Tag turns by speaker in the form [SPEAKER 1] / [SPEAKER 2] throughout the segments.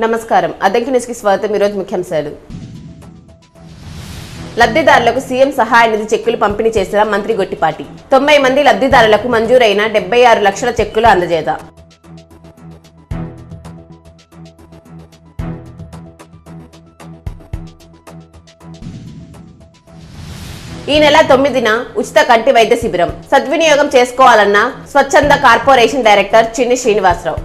[SPEAKER 1] నమస్కారం. అద్దంకి న్యూస్ కి స్వాగతం. ఈరోజు ముఖ్యాంశాలు. లబ్ధిదారులకు సీఎం సహాయ నిధి చెక్కులు పంపిణీ చేసిన మంత్రి గొట్టిపాటి. 90 మంది లబ్ధిదారులకు మంజూరైన 76 లక్షల చెక్కులు అందజేత. ఈ నెల 9న ఉచిత కంటి వైద్య శిబిరం సద్వినియోగం చేసుకోవాలన్న స్వచ్ఛంద కార్పొరేషన్ డైరెక్టర్ చిన్ని శ్రీనివాసరావు.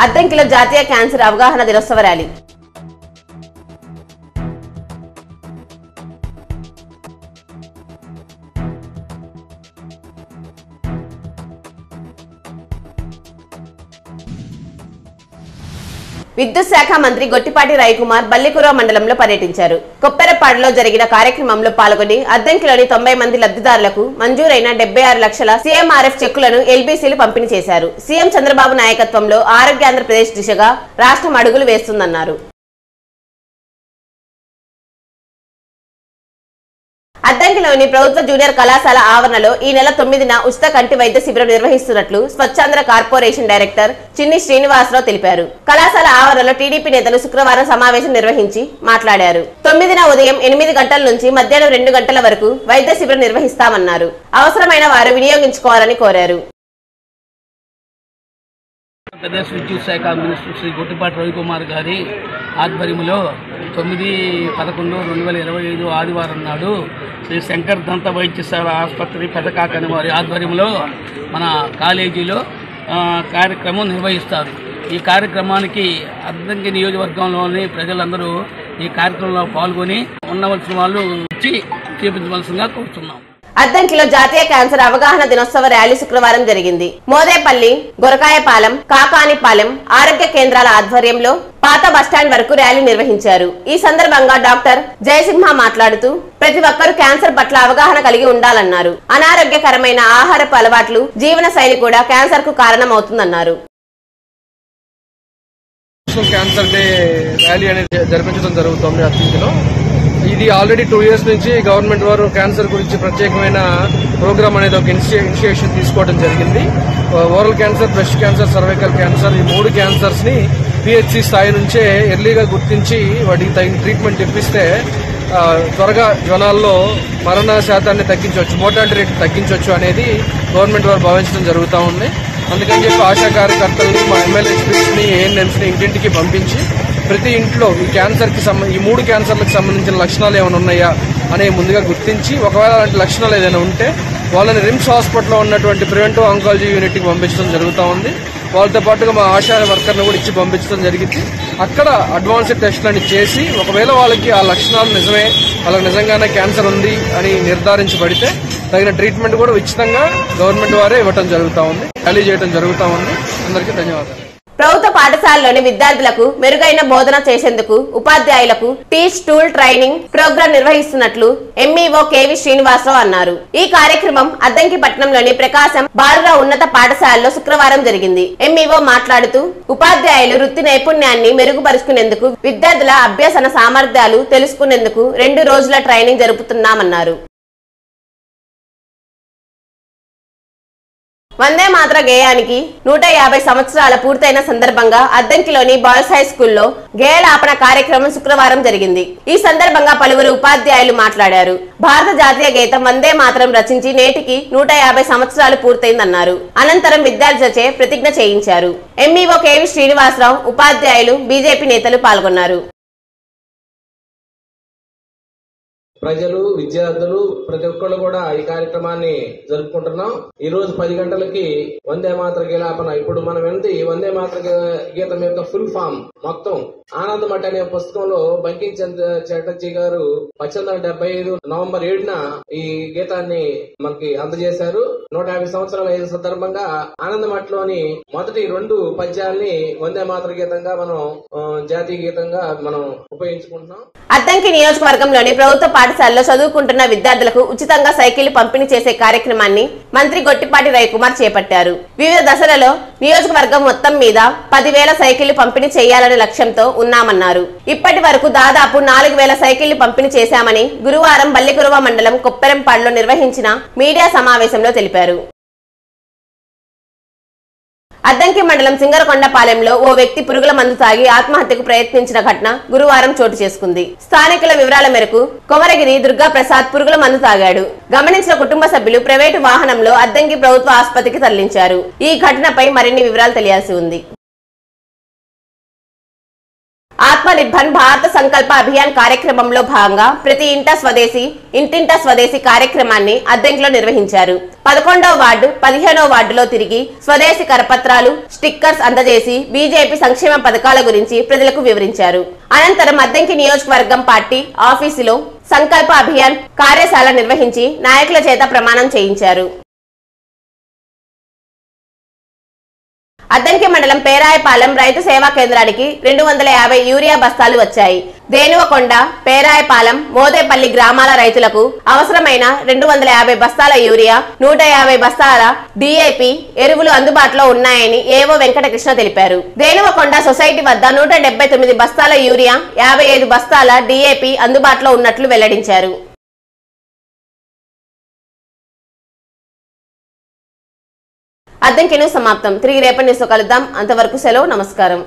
[SPEAKER 1] అద్దంకిలో జాతీయ క్యాన్సర్ అవగాహన దినోత్సవ ర్యాలీ. విద్యుత్ శాఖ మంత్రి గొట్టిపాటి రవికుమార్ బల్లికుర మండలంలో పర్యటించారు. కొప్పెరపాడులో జరిగిన కార్యక్రమంలో పాల్గొని అద్దంకిలోని 90 మంది లబ్ధిదారులకు మంజూరైన 76 లక్షల సీఎంఆర్ఎఫ్ చెక్కులను ఎల్బీసీలు పంపిణీ చేశారు. సీఎం చంద్రబాబు నాయకత్వంలో ఆరోగ్య ఆంధ్రప్రదేశ్ దిశగా రాష్ట్రం అడుగులు వేస్తుందన్నారు. అద్దంకిలోని ప్రభుత్వ జూనియర్ కళాశాల ఆవరణలో ఈ నెల 9న ఉచిత కంటి వైద్య శిబిరం నిర్వహిస్తున్నట్లు స్వచ్ఛంద కార్పొరేషన్ డైరెక్టర్ చిన్ని శ్రీనివాసరావు తెలిపారు. కళాశాల ఆవరణలో టీడీపీ నేతలు శుక్రవారం సమావేశం నిర్వహించి మాట్లాడారు. 9న ఉదయం 8 గంటల నుంచి మధ్యాహ్నం 2 గంటల వరకు వైద్య శిబిరం నిర్వహిస్తామన్నారు. అవసరమైన వారు వినియోగించుకోవాలని కోరారు.
[SPEAKER 2] ఆంధ్రప్రదేశ్ విద్యుత్ శాఖ మినిస్టర్ శ్రీ గొట్టిపాటి రవికుమార్ గారి ఆధ్వర్యంలో 9/11/2025 ఆదివారం నాడు శ్రీ శంకర్ దంత వైద్యశాల ఆసుపత్రి పెదకాకని వారి ఆధ్వర్యంలో మన కాలేజీలో కార్యక్రమం నిర్వహిస్తారు. ఈ కార్యక్రమానికి అద్దంకి నియోజకవర్గంలోని ప్రజలందరూ ఈ కార్యక్రమంలో పాల్గొని ఉండవలసిన వాళ్ళు వచ్చి చేపించవలసిందిగా కోరుతున్నాం.
[SPEAKER 1] అద్దంకిలో జాతీయ క్యాన్సర్ అవగాహన దినోత్సవ ర్యాలీ శుక్రవారం జరిగింది. మోదేపల్లి, గొరకాయపాలెం, కాకానిపాలెం ఆరోగ్య కేంద్రాల ఆధ్వర్యంలో పాత బస్టాండ్ వరకు ర్యాలీ నిర్వహించారు. ఈ సందర్భంగా డాక్టర్ జయసింహ మాట్లాడుతూ ప్రతి ఒక్కరూ క్యాన్సర్ పట్ల అవగాహన కలిగి ఉండాలన్నారు. అనారోగ్యకరమైన ఆహారపు అలవాట్లు, జీవన శైలి కూడా క్యాన్సర్ కు కారణమవుతుందన్నారు.
[SPEAKER 3] క్యాన్సర్ డే ర్యాలీ అనేది జరిపించడం జరుగుతుంది అద్దంకిలో. ఇది ఆల్రెడీ 2 years నుంచి గవర్నమెంట్ వారు క్యాన్సర్ గురించి ప్రత్యేకమైన ప్రోగ్రామ్ అనేది ఒక ఇనిషియేషన్ తీసుకోవడం జరిగింది. Oral cancer, breast cancer, cervical cancer ఈ 3 క్యాన్సర్స్ ని పిహెచ్సి స్థాయి నుంచే ఎర్లీగా గుర్తించి వాటికి తగిన ట్రీట్మెంట్ ఇప్పిస్తే త్వరగా జ్వనాల్లో మరణ శాతాన్ని తగ్గించవచ్చు, మోర్టాలిటీ రేట్ తగ్గించవచ్చు అనేది గవర్నమెంట్ వారు భావించడం జరుగుతూ ఉంది. అందుకని చెప్పి ఆశా కార్యకర్తల్ని, మా ఎమ్మెల్యేస్ని, ఏఎన్ఎంస్ని ఇంటింటికి పంపించి ప్రతి ఇంట్లో ఈ 3 క్యాన్సర్లకు సంబంధించిన లక్షణాలు ఏమైనా ఉన్నాయా అనే ముందుగా గుర్తించి ఒకవేళ అలాంటి లక్షణాలు ఏదైనా ఉంటే వాళ్ళని రిమ్స్ హాస్పిటల్లో ఉన్నటువంటి ప్రివెంటివ్ ఆంకాలజీ యూనిట్కి పంపించడం జరుగుతూ ఉంది. వాళ్ళతో పాటుగా మా ఆశా వర్కర్ని కూడా ఇచ్చి పంపించడం జరిగింది. అక్కడ అడ్వాన్స్డ్ టెస్టులని చేసి ఒకవేళ వాళ్ళకి ఆ లక్షణాలు నిజమే, వాళ్ళకి నిజంగానే క్యాన్సర్ ఉంది అని నిర్ధారించబడితే తగిన ట్రీట్మెంట్ కూడా ఉచితంగా గవర్నమెంట్ వారే ఇవ్వడం జరుగుతూ ఉంది, ర్యాలీ చేయడం జరుగుతూ ఉంది. అందరికీ ధన్యవాదాలు.
[SPEAKER 1] ప్రభుత్వ పాఠశాలలోని విద్యార్థులకు మెరుగైన బోధన చేసేందుకు ఉపాధ్యాయులకు టీచ్ టూల్ ట్రైనింగ్ ప్రోగ్రాం నిర్వహిస్తున్నట్లు ఎంఈఓ కేవి శ్రీనివాసరావు అన్నారు. ఈ కార్యక్రమం అద్దంకి పట్టణంలోని ప్రకాశం బాలుర ఉన్నత పాఠశాలలో శుక్రవారం జరిగింది. ఎంఈఓ మాట్లాడుతూ ఉపాధ్యాయులు వృత్తి నైపుణ్యాన్ని మెరుగుపరుచుకునేందుకు, విద్యార్థుల అభ్యసన సామర్థ్యాలు తెలుసుకునేందుకు 2 రోజుల ట్రైనింగ్ జరుపుతున్నామన్నారు. వందే మాతర గేయానికి 150 సంవత్సరాల పూర్తయిన సందర్భంగా అద్దంకిలోని బాయ్స్ హై స్కూల్లో గేయాలాపన కార్యక్రమం శుక్రవారం జరిగింది. ఈ సందర్భంగా పలువురు ఉపాధ్యాయులు మాట్లాడారు. భారత జాతీయ గీతం వందే మాతరం రచించి నేటికి 150 సంవత్సరాలు పూర్తయిందన్నారు. అనంతరం విద్యార్థులచే ప్రతిజ్ఞ చేయించారు. ఎంఈఓ కేవి శ్రీనివాసరావు, ఉపాధ్యాయులు, బీజేపీ నేతలు పాల్గొన్నారు.
[SPEAKER 4] ప్రజలు, విద్యార్థులు ప్రతి ఒక్కళ్ళు కూడా ఈ కార్యక్రమాన్ని జరుపుకుంటున్నాం. ఈ రోజు 10 గంటలకి వందే మాతర గీలాపన. ఇప్పుడు మనం ఈ వందే మాతర గీతం యొక్క ఫుల్ ఫామ్ మొత్తం ఆనందమఠ అనే పుస్తకంలో బంకిం చంద్ర చటర్జీ గారు 1875 నవంబర్ 7న ఈ గీతాన్ని మనకి అందజేశారు. 150 సంవత్సరాల సందర్భంగా ఆనందమఠలోని మొదటి 2 పద్యాల్ని వందే మాతర గీతంగా మనం జాతీయ గీతంగా మనం ఉపయోగించుకుంటున్నాం.
[SPEAKER 1] అద్దంకి నియోజకవర్గంలోని ప్రభుత్వ పాఠశాలలో చదువుకుంటున్న విద్యార్థులకు ఉచితంగా సైకిల్ పంపిణీ చేసే కార్యక్రమాన్ని మంత్రి గొట్టిపాటి రవికుమార్ చేపట్టారు. వివిధ దశలలో నియోజకవర్గం మొత్తం మీద 10,000 సైకిళ్లు పంపిణీ చేయాలనే లక్ష్యంతో ఉన్నామన్నారు. ఇప్పటి వరకు దాదాపు 4,000 సైకిళ్లు పంపిణీ చేశామని గురువారం బల్లికురువ మండలం కొప్పెరంపాడులో నిర్వహించిన మీడియా సమావేశంలో తెలిపారు. అద్దంకి మండలం సింగరకొండపాలెంలో ఓ వ్యక్తి పురుగుల మందు తాగి ఆత్మహత్యకు ప్రయత్నించిన ఘటన గురువారం చోటు చేసుకుంది. స్థానికుల వివరాల మేరకు కొమరగిరి దుర్గాప్రసాద్ పురుగుల మందు తాగాడు. గమనించిన కుటుంబ సభ్యులు ప్రైవేటు వాహనంలో అద్దంకి ప్రభుత్వ ఆసుపత్రికి తరలించారు. ఈ ఘటనపై మరిన్ని వివరాలు తెలియాల్సి ఉంది. ఆత్మనిర్భర్ భారత సంకల్ప అభియాన్ కార్యక్రమంలో భాగంగా ప్రతి ఇంటింటా స్వదేశీ కార్యక్రమాన్ని అద్దంకిలో నిర్వహించారు. 11వ వార్డు 15వ వార్డులో తిరిగి స్వదేశీ కరపత్రాలు, స్టిక్కర్స్ అందజేసి బీజేపీ సంక్షేమ పథకాల గురించి ప్రజలకు వివరించారు. అనంతరం అద్దంకి నియోజకవర్గం పార్టీ ఆఫీసులో సంకల్ప అభియాన్ కార్యశాల నిర్వహించి నాయకుల చేత ప్రమాణం చేయించారు. అద్దంకి మండలం పేరాయపాలెం రైతు సేవా కేంద్రానికి 250 యూరియా బస్తాలు వచ్చాయి. దేనువకొండ, పేరాయపాలెం, మోదేపల్లి గ్రామాల రైతులకు అవసరమైన 250 బస్తాల యూరియా, 150 బస్తాల DAP ఎరువులు అందుబాటులో ఉన్నాయని ఏవో వెంకటకృష్ణ తెలిపారు. దేనువకొండ సొసైటీ వద్ద 179 బస్తాల యూరియా, 55 బస్తాల DAP అందుబాటులో ఉన్నట్లు వెల్లడించారు. అద్దంకి న్యూస్ సమాప్తం. తిరిగి రేపటి న్యూస్ లో కలుద్దాం. అంతవరకు సెలవు. నమస్కారం.